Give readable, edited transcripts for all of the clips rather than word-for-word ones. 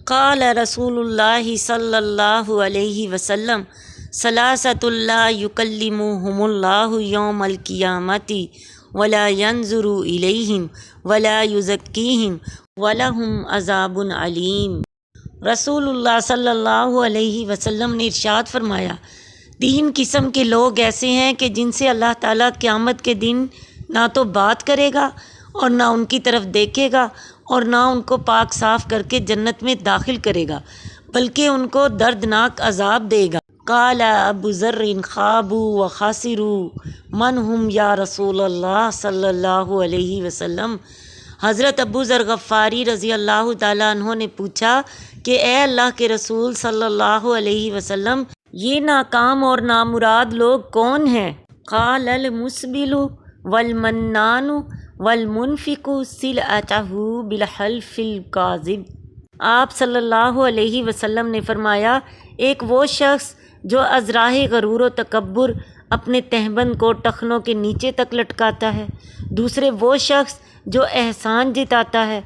قال رسول اللہ صلی اللہ علیہ وسلم ثلاثۃ لا یکلمہم اللہ یوم القیامۃ ولا ینظر الیہم ولا یزکیہم ولہم عذاب علیم۔ رسول اللہ صلی اللہ علیہ وسلم نے ارشاد فرمایا، تین قسم کے لوگ ایسے ہیں کہ جن سے اللہ تعالیٰ قیامت کے دن نہ تو بات کرے گا اور نہ ان کی طرف دیکھے گا اور نہ ان کو پاک صاف کر کے جنت میں داخل کرے گا، بلکہ ان کو دردناک عذاب دے گا۔ قال ابو ذر خابوا وخاسروا من هم یا رسول اللہ صلی اللہ علیہ وسلم۔ حضرت ابو ذر غفاری رضی اللہ تعالیٰ عنہ نے پوچھا کہ اے اللہ کے رسول صلی اللہ علیہ وسلم، یہ ناکام اور نامراد لوگ کون ہیں؟ قال المسبل والمنان والمنفق سلعتہ بالحلف الکاذب۔ آپ صلی اللہ علیہ وسلم نے فرمایا، ایک وہ شخص جو از راہ غرور و تکبر اپنے تہبند کو ٹخنوں کے نیچے تک لٹکاتا ہے، دوسرے وہ شخص جو احسان جتاتا ہے،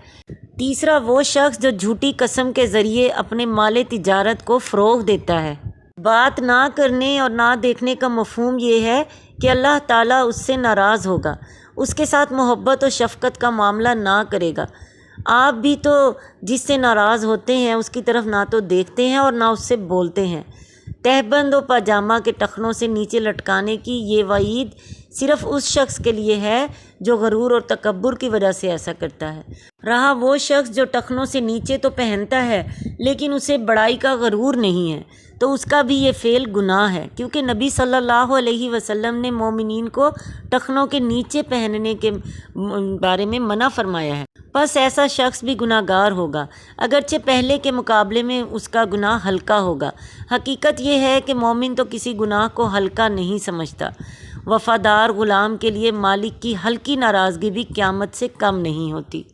تیسرا وہ شخص جو جھوٹی قسم کے ذریعے اپنے مال تجارت کو فروغ دیتا ہے۔ بات نہ کرنے اور نہ دیکھنے کا مفہوم یہ ہے کہ اللہ تعالیٰ اس سے ناراض ہوگا، اس کے ساتھ محبت و شفقت کا معاملہ نہ کرے گا۔ آپ بھی تو جس سے ناراض ہوتے ہیں اس کی طرف نہ تو دیکھتے ہیں اور نہ اس سے بولتے ہیں۔ تہبند و پاجامہ کے ٹخنوں سے نیچے لٹکانے کی یہ وعید صرف اس شخص کے لیے ہے جو غرور اور تکبر کی وجہ سے ایسا کرتا ہے۔ رہا وہ شخص جو ٹخنوں سے نیچے تو پہنتا ہے لیکن اسے بڑائی کا غرور نہیں ہے، تو اس کا بھی یہ فعل گناہ ہے، کیونکہ نبی صلی اللہ علیہ وسلم نے مومنین کو ٹخنوں کے نیچے پہننے کے بارے میں منع فرمایا ہے۔ پس ایسا شخص بھی گناہ گار ہوگا، اگرچہ پہلے کے مقابلے میں اس کا گناہ ہلکا ہوگا۔ حقیقت یہ ہے کہ مومن تو کسی گناہ کو ہلکا نہیں سمجھتا۔ وفادار غلام کے لیے مالک کی ہلکی ناراضگی بھی قیامت سے کم نہیں ہوتی۔